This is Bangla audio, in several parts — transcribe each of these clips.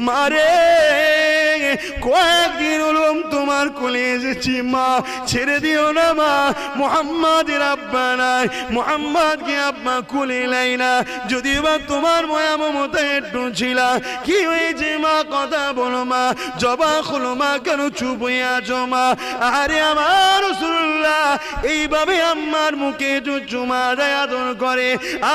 মারে কয়েকদিন হলো তোমার কোলে এসেছি মা, ছেড়ে দিও না মা। মুহাম্মাদের আব্বা নাই, মুহাম্মাদকে আব্বা কোলে নাই না। যদি বা তোমার মায়া মমতা একটু ছিল, কি হয়েছে মা? কথা বলো মা, জবাব হলো মা, কেন চুপ হয়ে আছো মা? আরে আমার রাসূলুল্লাহ এইভাবে আম্মার মুখে চুমা দেয়, আদর করে,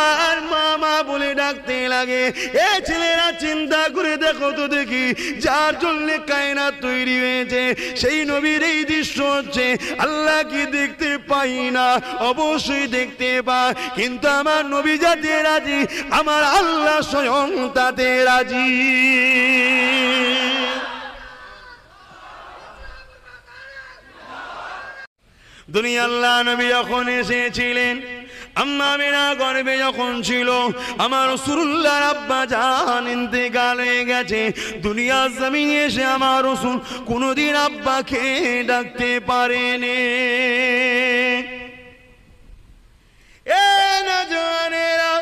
আর মা মা বলে ডাকতে লাগে। এ ছেলেরা চিন্তা করে দেখো তো দেখি, যার জন্য কায়নাত তৈরি হয়েছে সেই নবীর এই দৃশ্য হচ্ছে, আল্লাহ কি দেখতে পাই না? অবশ্যই দেখতে পায়, কিন্তু আমার নবী যাতে রাজি, আমার আল্লাহ স্বয়ং তাতে রাজি। দুনিয়া আল্লাহ নবী যখন এসেছিলেন, আম্মা আমিনা গর্ভে যখন ছিল, আমার রাসূলুল্লাহর আব্বা জান ইন্তেকাল হয়ে গেছে। দুনিয়ার জমিনে এসে আমার রাসূল কোনোদিন আব্বাকে ডাকতে পারেনি। এ না জওয়ানেরা,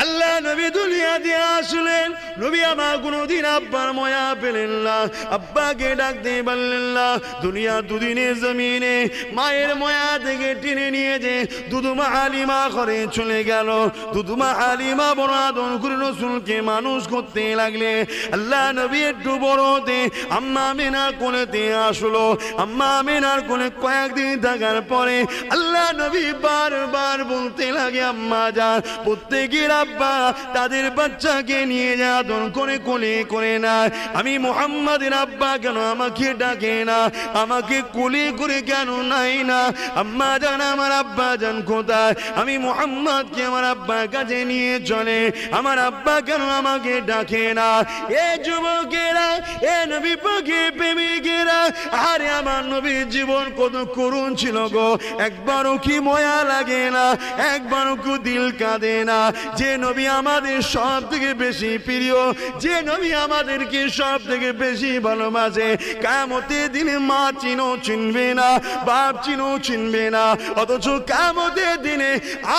আল্লাহ নবী দুনিয়াতে আসলেন, নবী আমার কোনোদিন আব্বার মায়া পেলেন না, আব্বাকে ডাকতে পারলেন না। দুনিয়া দুদিনের জমিনে মায়ের মায়া থেকে টেনে নিয়েছে, দুধুমা হালিমা ঘরে চলে গেল। দুধুমা হালিমা বড় আদর করে রাসূলকে মানুষ করতে লাগলে। আল্লাহ নবী একটু বড় হতে আম্মা আমিনার কোলেতে আসলো। আম্মা আমিনার কোলে কয়েকদিন থাকার পরে আল্লাহ নবী বারবার বলতে লাগে, আম্মা যান, প্রত্যেকের আব্বা তাদের বাচ্চাকে নিয়ে যা আদর করে কোলে করে না, আমি মুহাম্মাদের আব্বা কেন আমাকে ডাকে না? আমাকে কোলে করে কেন নাই না? আম্মা জান, আমার আব্বা জান কোথায়? আমি মুহাম্মাদকে আমার আব্বার কাছে নিয়ে চলে, আমার আব্বা কেন আমাকে ডাকে না? এ যুবকেরা, এ নবী পাকের প্রেমিকেরা, আরে আমার নবীর জীবন কত করুণ ছিল গো, একবারও কি মায়া লাগে না? একবারও কি দিল কাঁদে না? যে নবী আমাদের সব থেকে বেশি প্রিয়, যে নবী আমাদেরকে সব থেকে বেশি ভালোবাসে, কিয়ামতের দিনে মা চিনো চিনবে না, বাপ চিনো চিনবে না, অথচ কিয়ামতের দিনে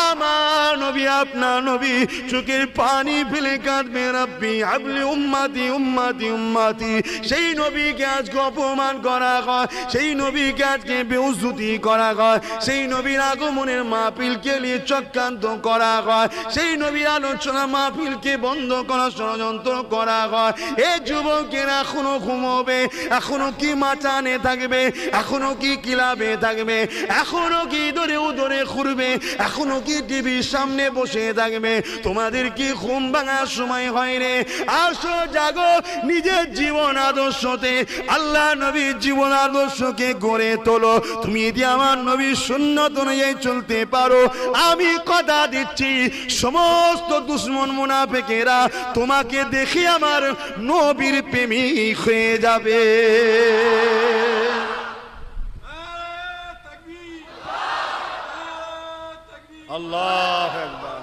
আমার নবী, আপনার নবী চোখের পানি ফেলে কাঁদবে, রব্বি হাবলি উম্মতি উম্মতি উম্মতি। সেই নবীকে আজকে অপমান করা হয়, সেই নবীকে আজকে বেউজ্জতি করা হয়, সেই নবীর আগমনের মাহফিলকে নিয়ে চক্রান্ত করা হয়, সেই নবীর আলোচনা মাহফিলকে বন্ধ করার ষড়যন্ত্র করা হয়। এ যুবকেরা এখনো ঘুমোবে, এখনো কি মাচানে থাকবে, এখনো কি ক্লাবে থাকবে, এখনো কি দরে উদরে ঘুরবে, এখনো কি টিভির সামনে বসে থাকবে? তোমাদের কি ঘুম ভাঙার সময় হয় রে? আসো জাগো, নিজের জীবন আদর্শতে আল্লাহ নবীর জীবন আদর্শকে গড়ে তোলো। তুমি যদি আমার নবীর সুন্নত অনুযায়ী চলতে পারো, আমি কথা দিচ্ছি সমস্ত দুশমন মুনাফিকেরা তোমাকে দেখে আমার নবীর প্রেমিক হয়ে যাবে। আল্লাহু আকবার।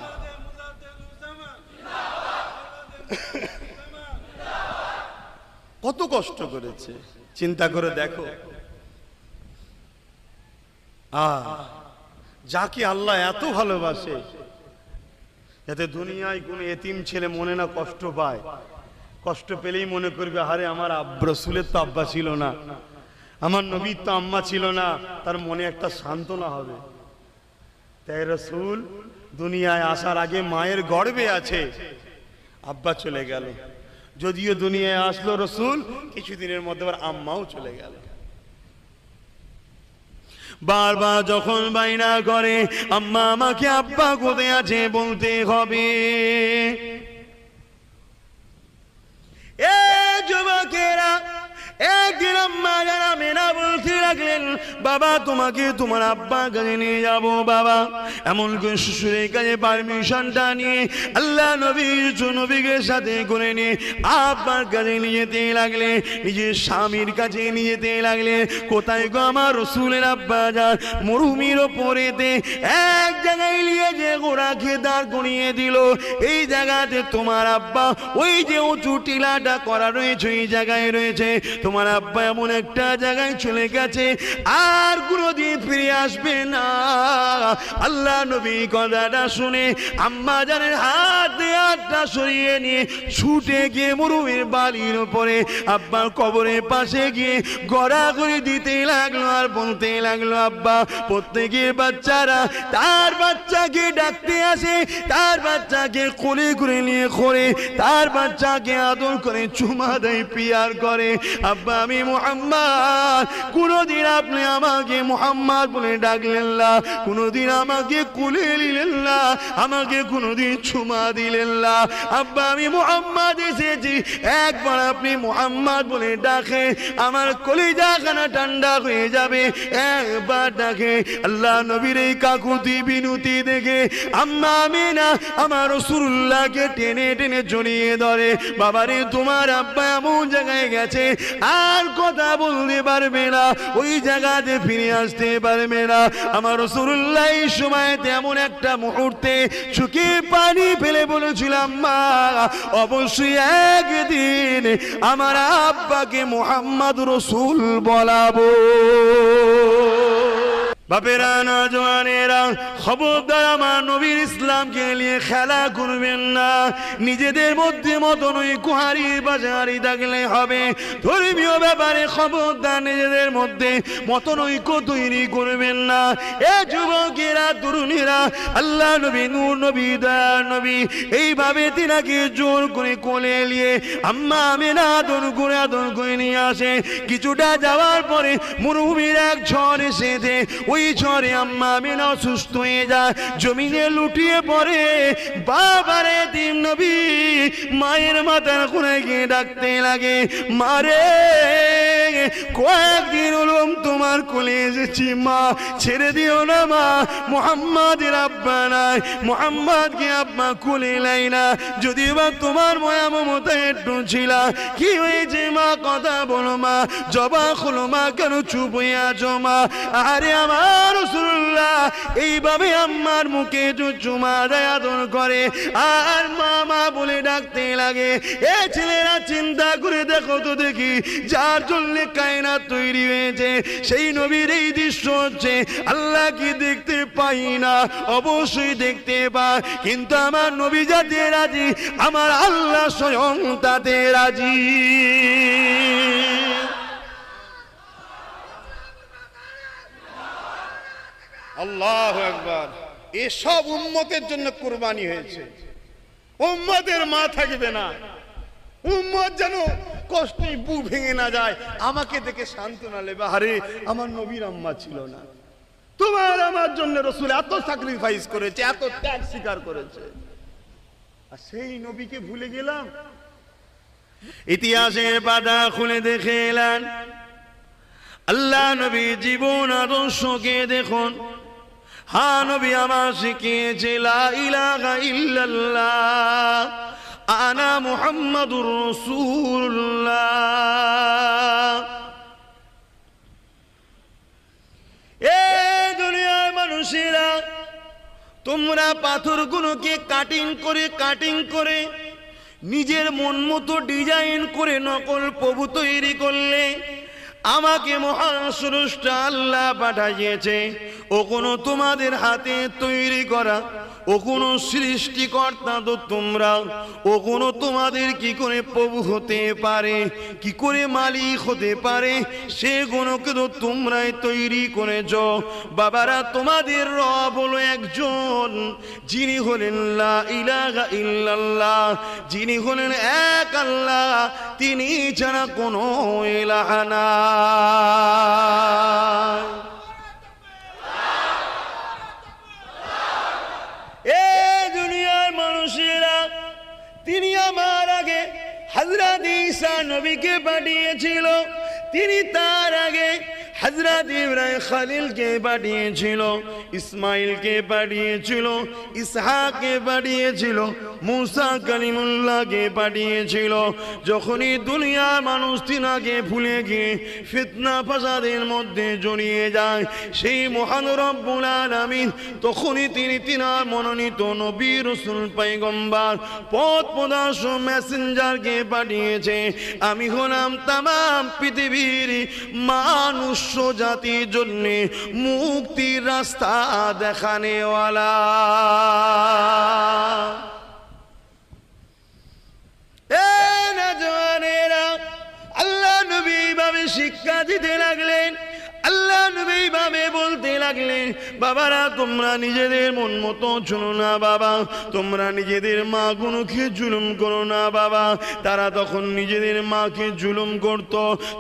কত কষ্ট করেছে চিন্তা করে দেখো। যাকে আল্লাহ এত ভালোবাসে, যাতে দুনিয়ায় কোনো এতিম ছেলে মনে না কষ্ট পায়, কষ্ট পেলেই মনে করবে আরে আমার রাসূলের তো আব্বা ছিল না, আমার নবীর তো আম্মা ছিল না, তার মনে একটা সান্ত্বনা হবে। তাই রাসূল দুনিয়ায় আসার আগে মায়ের গর্ভে আছে, আব্বা চলে গেল, যদিও দুনিয়ায় আসলো রাসূল, কিছুদিনের মধ্যে আবার আম্মাও চলে গেল। বারবার যখন বাইনা করে আম্মা আমাকে আব্বা কোথায় আছে বলতে হবে। এ যুবকেরা, একদিন আম্মা জান আমিনা বলতে লাগলেন, বাবা তোমাকে তোমার আব্বার কাছে নিয়ে যাবো বাবা। এমন করে শ্বশুরের কাছে পারমিশনটা নিয়ে আল্লাহ নবীকে সাথে করে নিয়ে আব্বার কাছে নিয়ে যেতে লাগলে, নিজের স্বামীর কাছে নিয়ে যেতে লাগলে। কোথায় গো আমার রাসূলের আব্বা যান? মরুভূমির ওপরেতে এক জায়গায় নিয়ে যে ঘোড়াকে দাঁড় করিয়ে দিল, এই জায়গাতে তোমার আব্বা ওই যে উঁচু টিলাটা করা রয়েছে, এই জায়গায় রয়েছে। তোমার আব্বা এমন একটা জায়গায় চলে গেছে গেছে, আর কোনোদিন ফিরে আসবে না। আল্লাহ নবী কথাটা শুনে আম্মা জানের হাতে হাতটা সরিয়ে নিয়ে ছুটে গিয়ে মরুভূমির বালির উপরে আব্বার কবরের পাশে গিয়ে গড়াগড়ি দিতে লাগলো আর বলতে লাগলো, আব্বা। প্রত্যেকের বাচ্চারা তার বাচ্চাকে ডাকতে আসে, তার বাচ্চাকে কোলে করে নিয়ে করে তার বাচ্চাকে আদর করে চুমা দেয়, পিয়ার করে। আব্বা আমি মুহাম্মদ, কোনদিন আপনি আমাকে মুহাম্মদ বলে ডাকলেন না, কোনদিন আমাকে কোলে নিলেন না, আমাকে কোনদিন চুমা দিলেন না। আব্বা আমি মুহাম্মদ এসেছি, একবার আপনি মুহাম্মদ বলে ডাকে আমার কলিজাখানা ঠান্ডা হয়ে যাবে। একবার ডাকে। আল্লাহ নবীর এই কাকুতি বিনতি দেখে আম্মা আমিনা আমার রাসূলুল্লাহকে টেনে টেনে জড়িয়ে ধরে। বাবারে তোমার আব্বা এমন জায়গায় গেছে আর কথা বলতে পারবে না, ওই জায়গাতে ফিরে আসতে পারবে না। আমার রাসূলুল্লাহ এই সময় তেমন একটা মুহূর্তে চোখে পানি ফেলে বলেছিলাম, মা অবশ্যই একদিন আমার আব্বাকে মুহাম্মদ রাসূল বলাবো। বাপেরা নওজওয়ানেরা খবরদার আমার নবীর ইসলামকে নিয়ে খেলা করবেন না। নিজেদের মধ্যে মতনৈক্য হারিয়ে বাজারি থাকলে হবে। ধর্মীয় ব্যাপারে খবরদার নিজেদের মধ্যে মতনৈক্য তৈরি করবেন না। এ যুবকেরা তরুণীরা, আল্লাহ নবী নূর নবী দয়ার নবী এইভাবে তিনাকে জোর করে কোলে নিয়ে আম্মা আমিনা আদর করে নিয়ে আসে। কিছুটা যাওয়ার পরে মরুভূমির এক ঝড় এসেছে, ওই ঝড়ে আম্মা আমিনা অসুস্থ হয়ে যায়, জমিনে লুটিয়ে পড়ে। বাবারে তিন নবী মায়ের মাথার কোণে গিয়ে ডাকতে লাগে, মারে কয়েকদিন হলো তোমার কোলে এসেছি, মা ছেড়ে দিও না মা। মুহাম্মাদের আব্বা নাই, মুহাম্মাদকে আব্বা কোলে নাই না। যদি বা তোমার মায়া মমতা একটু ছিল, কি হয়েছে মা কথা বলো মা, জবাব হলো মা, কেন চুপ হয়ে আছো মা? আরে আমার রাসূলুল্লাহ এইভাবে আম্মার মুখে চুমা দেয়, আদর করে আর মা মা বলে ডাকতে লাগে। এ ছেলেরা চিন্তা করে দেখো তো দেখি, যার জন্য কায়নাত তৈরি হয়েছে সেই নবীর এই দৃশ্য হচ্ছে। আল্লাহ কি দেখতে পাই না? অবশ্যই দেখতে পায়, কিন্তু আমার নবী যাতে রাজি, আমার আল্লাহ স্বয়ং তাতে রাজি। আল্লাহু আকবার। এসব উম্মতের জন্য কুরবানি হয়েছে। উম্মতের মা থাকবে না, উম্মত যেন কষ্টে বুক ভেঙে না যায়, আমাকে দেখে সান্ত্বনা নেবে, আরে আমার নবীর আম্মা ছিল না, তোমার আমার জন্য রাসূল এত স্যাক্রিফাইস করেছে, এত ত্যাগ স্বীকার করেছে, আর সেই নবীকে ভুলে গেলাম। ইতিহাসের পাতা খুলে দেখে এলেন আল্লাহ নবী জীবন আদর্শকে দেখুন। হ্যাঁ, নবী আমার শিখিয়েছে লা ইলাহা ইল্লাল্লাহ আনা মুহাম্মাদুর রাসূলুল্লাহ। এই দুনিয়ার মানুষেরা, তোমরা পাথরগুলোকে কাটিং করে নিজের মন মতো ডিজাইন করে নকল প্রভু তৈরি করলে, আমাকে মহান স্রষ্টা আল্লাহ পাঠিয়েছে, ও কোনো তোমাদের হাতে তৈরি করা, ও কোনো সৃষ্টিকর্তা তো তোমরা, ও কোনো তোমাদের কি করে প্রভু হতে পারে, কি করে মালিক হতে পারে, সেগুলোকে তো তোমরাই তৈরি করেছ। বাবারা, তোমাদের রব হলো একজন, যিনি হলেন লা ইলাহা ইল্লাল্লাহ, যিনি হলেন এক আল্লাহ, তিনি ছাড়া কোনো ইলাহ নাই। মানুষেরা, তিনি আমার আগে হযরত ঈসা নবীকে পাঠিয়েছিল, তিনি তার আগে হযরত ইব্রাহিম খলিলকে পাঠিয়েছিল, ইসমাইলকে পাঠিয়েছিল, ইসহাককে পাঠিয়েছিল, মুসা কালিমুল্লাহকে পাঠিয়েছিল। যখনই দুনিয়ার মানুষ তিনাকে ভুলে গিয়ে ফিতনা ফাসাদের মধ্যে জড়িয়ে যায়, সেই মহান রব্বুল আলামিন তখনই তিনি তিনার মনোনীত নবী রাসূল পয়গম্বর পথ প্রদর্শক মেসেঞ্জারকে পাঠিয়েছে। আমি হলাম তামাম পৃথিবীর মানুষ জাতির জন্য মুক্তির রাস্তা দেখানেওয়ালা। আল্লাহ নবী ভাবে শিক্ষা দিতে লাগলেন, আল্লাহ নবী ভাবে বলতে লাগলেন, বাবারা তোমরা নিজেদের মন মতো চলো না বাবা, তোমরা নিজেদের মা গুলোকে জুলুম করো না বাবা। তারা তখন নিজেদের মাকে জুলুম করত।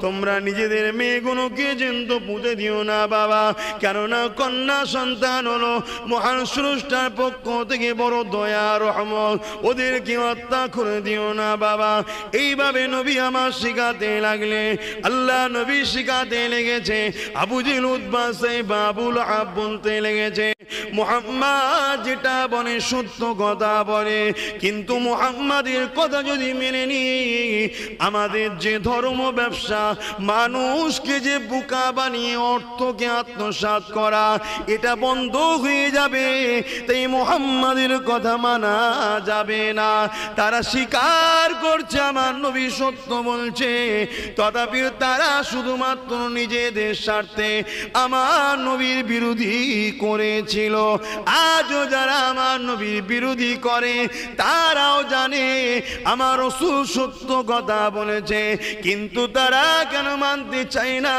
তোমরা নিজেদের মেয়েগুলোকে জেন্ত পুঁতে দিও না বাবা, কেননা কন্যা সন্তান হলো মহান স্রষ্টার পক্ষ থেকে বড় দয়া রহমত, ওদেরকে হত্যা করে দিও না বাবা। এইভাবে নবী আমার শিখাতে লাগলে, আল্লাহ নবী শিখাতে লেগেছে। আবু জেহেল উতবা সাইবা আবুল আহাব বলতে লেগেছে, মুহাম্মদ যেটা বলে সত্য কথা বলে, কিন্তু মুহাম্মাদের কথা যদি মেনে নিই, আমাদের যে ধর্ম ব্যবসা, মানুষকে যে বোকা বানিয়ে অর্থকে আত্মসাৎ করা, এটা বন্ধ হয়ে যাবে। তাই মুহাম্মাদের কথা মানা যাবে না। তারা স্বীকার করছে আমার নবী সত্য বলছে, তথাপি তারা শুধুমাত্র নিজেদের স্বার্থে আমার নবীর বিরোধী করেছিল। আজও যারা আমার নবীর বিরোধী করে, তারাও জানে আমার রাসূল সত্য কথা বলেছে, কিন্তু তারা কেন মানতে চায় না?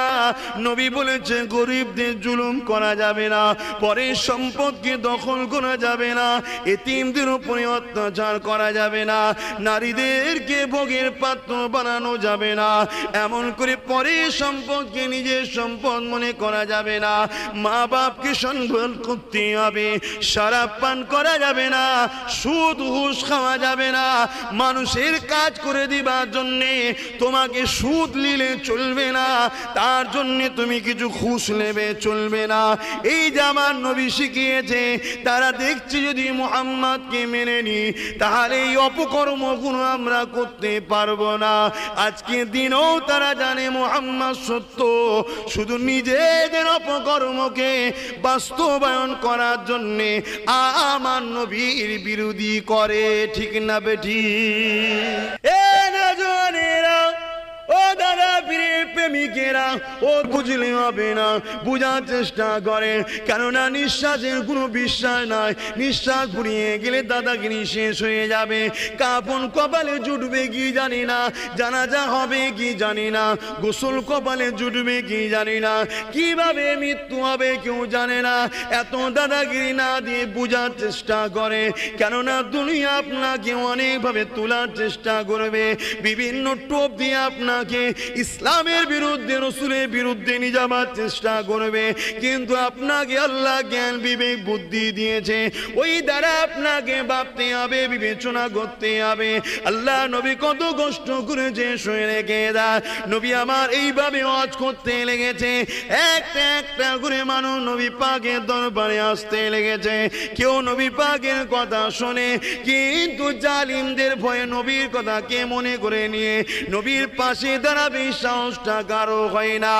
নবী বলেছে গরিবদের জুলুম করা যাবে না, পরের সম্পদকে দখল করা যাবে না, এতিমদের উপরে অত্যাচার করা যাবে না, নারীদেরকে ভোগের পাত্র বানানো যাবে না, এমন করে পরের সম্পদকে নিজের সম্পদ মনে করা যাবে না, মা বাপকে সম্মান করতে হবে, শরাব পান করা যাবে না, সুদ ঘুষ খাওয়া যাবে না, মানুষের কাজ করে দিবার জন্যে তোমাকে সুদ নিলে চলবে না, তার জন্য তুমি কিছু ঘুষ নেবে চলবে না। এই যে আমার নবী শিখিয়েছে, তারা দেখছি যদি মুহাম্মদকে মেনে নি, তাহলে এই অপকর্মগুলো আমরা করতে পারবো না। আজকে দিনও তারা জানে মুহাম্মদ সত্য, শুধু নিজেদের অপকর্মকে বাস্তবায়ন করার জন্যে আমার নবীর বিরোধী করে। ঠিক না বেঠি? এ নজওয়ানেরা, ও দাদা পীরের প্রেমিকেরা, ও বুঝলে হবে না, বুঝার চেষ্টা করে, কেননা নিঃশ্বাসের কোনো বিশ্বাস নাই। নিঃশ্বাস ফুরিয়ে গেলে দাদাগিরি শেষ হয়ে যাবে। কাফন কপালে জুটবে কি জানি না, জানাজা হবে কি জানি না, গোসল কপালে জুটবে কি জানি না, কিভাবে মৃত্যু হবে কেউ জানে না। এত দাদাগিরি না দিয়ে বুঝার চেষ্টা করে, কেননা দুনিয়া আপনাকে অনেকভাবে তোলার চেষ্টা করবে, বিভিন্ন টোপ দিয়ে আপনাকে ইসলামের বিরুদ্ধে, রাসূলের বিরুদ্ধে নিয়ে যাবার চেষ্টা করবে। কিন্তু আপনাকে আল্লাহ জ্ঞান বিবেক বুদ্ধি দিয়েছে, ওই দ্বারা আপনাকে ভাবতে হবে, বিবেচনা করতে হবে। আল্লাহ নবী কত কষ্ট করেছে শুয়ে রেখে দেয়। নবী আমার এইভাবে ওয়াজ করতে লেগেছে, একটা একটা করে মানুষ নবী পাকের দরবারে আসতে লেগেছে। কেউ নবী পাকের কথা শোনে, কিন্তু জালিমদের ভয়ে নবীর কথা কে মনে করে নিয়ে নবীর পাশে দাঁড়াবে সাহসটা কারো হয় না।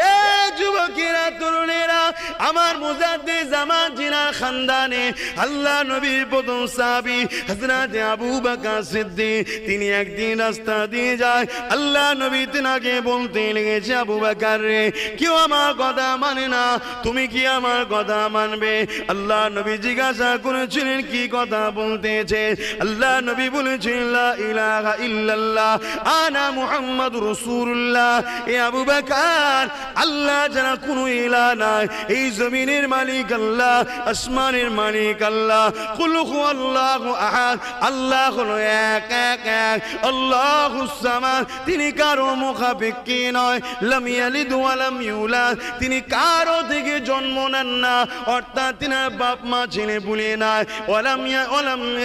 এ যুবকেরা, তরুণেরা, আমার মুজাদ্দিদ জামান জিনার খানদানে আল্লাহ নবীর প্রথম সাহাবী হযরত আবু বকর সিদ্দিক, তিনি একদিন রাস্তা দিয়ে যায়, আল্লাহ নবী তিনাকে বলতে লেগেছে, আবু বকর রে, কেউ আমার কথা মানে না, তুমি কি আমার কথা মানবে? আল্লাহ নবী জিজ্ঞাসা করেছিলেন কি কথা বলতেছে? আল্লাহ নবী বলেছেন, লা ইলাহা ইল্লাল্লাহ আনা মুহাম্মাদুর রাসূলুল্লাহ। এ আবু বকর, আল্লাহ ছাড়া কোনো ইলাহ নাই, এই জমিনের মালিক আল্লাহ, আসমানের মালিক আল্লাহ, কুল হুয়াল্লাহু আহাদ, আল্লাহ হলো এক এক এক, আল্লাহুস সামাদ, তিনি কারো মুখাপেক্ষী নয়, লাম ইয়ালিদ ওয়া লাম ইউলাদ, তিনি কারো থেকে জন্ম নেন না, অর্থাৎ তিনি বাপ মা ছেলে বলে নাই, ওয়ালাম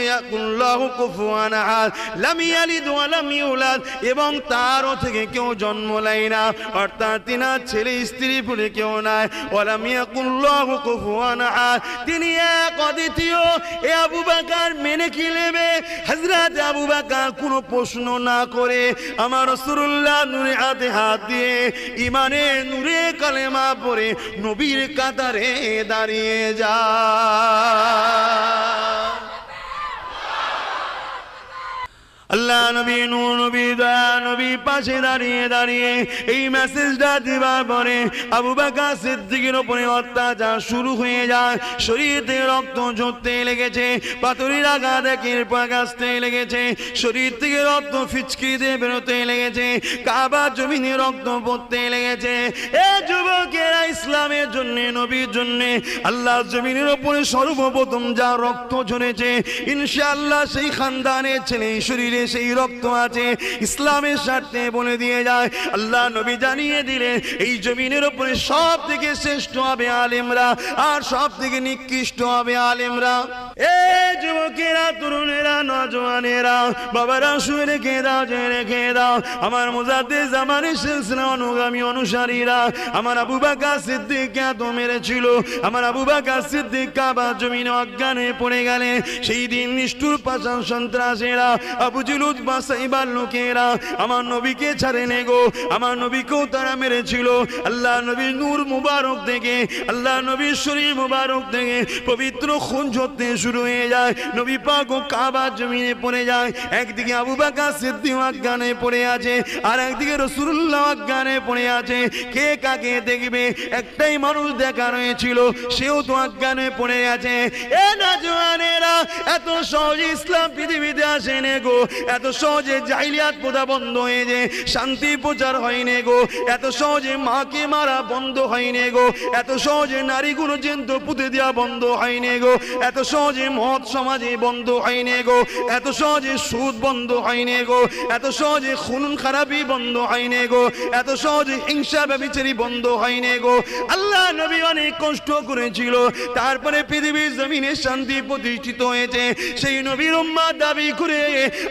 ইয়াকুল্লাহু কুফুয়ান আহাদ, লাম ইয়ালিদ ওয়া লাম ইউলাদ, এবং তারও থেকে কেউ জন্ম নেয় না, অর্থাৎ তিনার ছেলে স্ত্রী বলে কেউ নাই। ওয়ালাম ইয়াকুল্লাহু কুফুয়ান আহাদ, তিনি এক অদ্বিতীয়। এ আবু বকর মেনে কি নেবে? হযরত আবু বকর কোনো প্রশ্ন না করে আমার রাসূলুল্লাহ নূরে হাতে হাত দিয়ে ইমানে নূরে কালেমা পড়ে নবীর কাতারে দাঁড়িয়ে যায়। আল্লাহ নবী নূর নবী দয়া নবী পাশে দাঁড়িয়ে দাঁড়িয়ে এই মেসেজটা দিবার পরে আবু বকর সিদ্দিকের উপরে অত্যাচার শুরু হয়ে যায়। শরীরে রক্ত ঝরতে লেগেছে, পাথরের আঘাত একের পর এক আসতে লেগেছে, শরীর থেকে রক্ত ফিচকি দিয়ে বেরোতে লেগেছে, কাবার জমিনে রক্ত পড়তে লেগেছে। এ যুবকেরা, ইসলামের জন্য নবীর জন্য আল্লাহ জমিনের উপরে সর্বপ্রথম যা রক্ত ঝরেছে, ইনশাআল্লাহ সেই খানদানের ছেলে শরীরে সেই রক্ত আছে। ইসলামের স্বার্থে বলে দিয়ে যায়, আল্লাহ নবী জানিয়ে দিলেন এই জমিনের উপরে সব থেকে শ্রেষ্ঠ হবে আলেমরা, আর সব থেকে নিকৃষ্ট হবে আলেমরা। এ যুবকেরা, তরুণেরা, নজওয়ানেরা, বাবারা শুয়ে রেখে দাও, যে রেখে দাও আমার মুজাদ্দিদ জামানের সিলসিলা অনুগামী অনুসারীরা আমার আবু বকর সিদ্দিককে এত মেরেছিল, আমার আবু বকর সিদ্দিক কাবার জমিনে অজ্ঞান হয়ে পড়ে গেলে সেই দিন নিষ্ঠুর পাষাণ সন্ত্রাসীরা আবু জুলুদ বা সাইবার লোকেরা আমার নবীকে ছাড়ে নে গো, আমার নবীকেও তারা মেরেছিল। আল্লাহ নবীর নূর মুবারক থেকে, আল্লাহ নবীর শরীর মুবারক থেকে পবিত্র খুন ঝরতে শুরু হয়ে যায়। নবী পাক ও কাবার জমিনে পড়ে যায়। একদিকে আবু বকর সিদ্দিক অজ্ঞানে পড়ে আছে, আর একদিকে রাসূলুল্লাহ অজ্ঞানে পড়ে আছে। কে কাকে দেখবে? একটাই মানুষ দেখা রয়েছিল, সেও তো অজ্ঞানে পড়ে আছে। এ নওজওয়ানেরা, এত সহজে ইসলাম পৃথিবীতে আসে নে গো, এত সহজে জাহিলিয়াত প্রথা বন্ধ হয়ে যে শান্তি প্রচার হয়নি গো, এত সহজে মাকে মারা বন্ধ হয়নি গো, এত সহজে নারীগুলো জেন্ত পুঁতে দেওয়া বন্ধ হয়নি গো, এত সহজে মদ সমাজে বন্ধ হয়নি গো, এত সহজে সুদ বন্ধ হয়নি গো, এত সহজে খুন খারাপি বন্ধ হয়নি গো, এত সহজে হিংসা ব্যভিচারী বন্ধ হয়নি গো। আল্লাহ নবী অনেক কষ্ট করেছিল, তারপরে পৃথিবীর জমিনে শান্তি প্রতিষ্ঠিত হয়েছে। সেই নবীর উম্মাত দাবি করে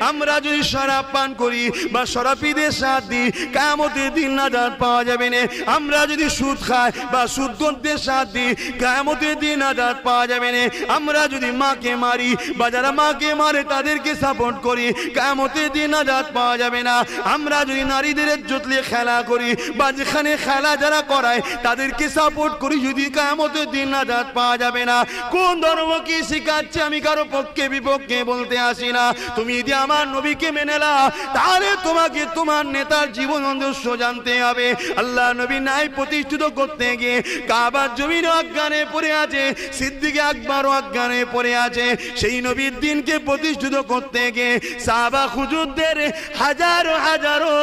আমরা যদি শরাব পান করি বা শরাবীদের সাথ দিই, কিয়ামতের দিন নাজাত পাওয়া যাবে না। আমরা যদি সুদ খাই বা সুদখোরদের সাথ দিই, কিয়ামতের দিন নাজাত পাওয়া যাবে না। আমরা যদি মাকে মারি বা যারা মাকে মারে তাদেরকে সাপোর্ট করি, কিয়ামতের দিন নাজাত পাওয়া যাবে না। আমরা যদি নারীদের ইজ্জত নিয়ে খেলা করি বা যেখানে খেলা যারা করায় তাদেরকে সাপোর্ট করি, যদি কিয়ামতের দিন নাজাত পাওয়া যাবে না। কোন ধর্ম কি শিখাচ্ছে আমি কারো পক্ষে বিপক্ষে বলতে আসি না। তুমি যদি আমার নবীকে মেনে নাও, তাহলে তোমাকে তোমার নেতার জীবন আদর্শ জানতে হবে। আল্লাহ নবী নাই প্রতিষ্ঠিত করতে গিয়ে কাবার জমিনে অজ্ঞানে পড়ে আছে, সিদ্দিক আকবর অজ্ঞানে পড়ে আছে। সেই নবীর দিনকে প্রতিষ্ঠিত করতে গিয়ে সাহাবা হুজুরদের হাজারো হাজারো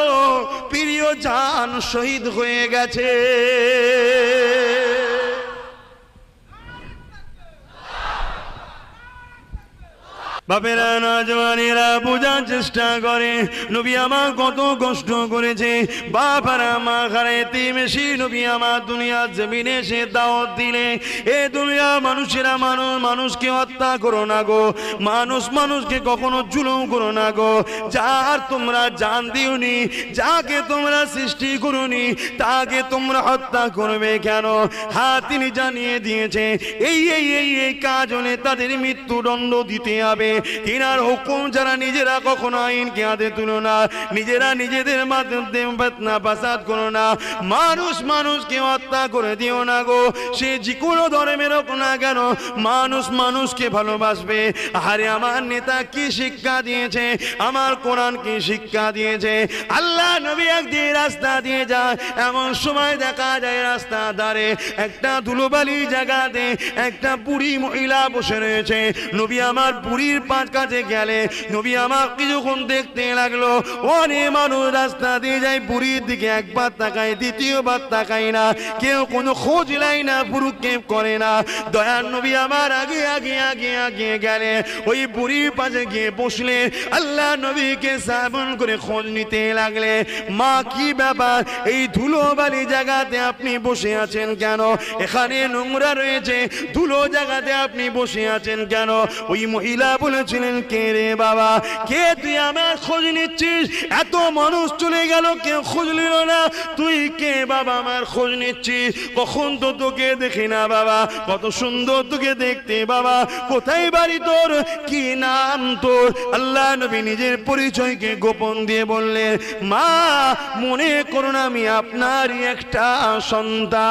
প্রিয় জান শহীদ হয়ে গেছে। বাপেরা, নওজওয়ানেরা বোঝার চেষ্টা করে নবী আমার কত কষ্ট করেছে। বাপারা, মা খারাইতে মেশি নবী আমার দুনিয়ার জমিনে সে দাওয়াত দিলে, এ দুনিয়া মানুষেরা মানুষকে হত্যা করো না গো, মানুষকে কখনো জুলুম করো না গো। যার তোমরা জান দিওনি, যাকে তোমরা সৃষ্টি করোনি, তাকে তোমরা হত্যা করবে কেন? হ্যাঁ, তিনি জানিয়ে দিয়েছে এই এই এই এই কাজ হলে তাদের মৃত্যুদণ্ড দিতে হবে। তিনার হুকুম যারা নিজেরা কখনো আইনকে হাতে তুলো না, নিজেরা নিজেদের মাধ্যমে ফিতনা ফাসাদ করো না, মানুষকে হত্যা করে দিও না গো। সে যে কোনো ধর্মের হোক না কেন, মানুষকে ভালোবাসবে। আরে আমার নেতা কি শিক্ষা দিয়েছে, আমার কোরআন কি শিক্ষা দিয়েছে? আল্লাহ নবী একদিন রাস্তা দিয়ে যায়, এমন সময় দেখা যায় রাস্তা ধারে একটা ধুলোবালি জায়গাতে একটা বুড়ি মহিলা বসে রয়েছে। নবী আমার বুড়ির পাঁচ কাছে গেলে নবী আমার কিছুক্ষণ দেখতে লাগলো। অনেক মানুষ রাস্তা দিয়ে যায়, বুড়ির দিকে একবার তাকায়, দ্বিতীয়বার তাকায় না, কেউ কোনো খোঁজ নেয় না, ভ্রুক্ষেপ করে না। দয়ার নবী আমার আগে আগে আগে আগে গেলে ওই বুড়ির পাশে গিয়ে বসলে, আল্লাহ নবীকে সাবন করে খোঁজ নিতে লাগলে। মা, কি ব্যাপার, এই ধুলোবালি জায়গাতে আপনি বসে আছেন কেন? এখানে নোংরা রয়েছে, ধুলো জায়গাতে আপনি বসে আছেন কেন? ওই মহিলা বলে বলেছিলেন, কে রে বাবা, কে তুই আমার খোঁজ নিচ্ছিস? এত মানুষ চলে গেল, কেউ খোঁজ নিল না, তুই কে বাবা আমার খোঁজ নিচ্ছিস? কখন তো তোকে দেখি না বাবা, কত সুন্দর তোকে দেখতে বাবা, কোথায় বাড়ি তোর, কি নাম তোর? আল্লাহ নবী নিজের পরিচয়কে গোপন দিয়ে বললেন, মা মনে করুন আমি আপনারই একটা সন্তান।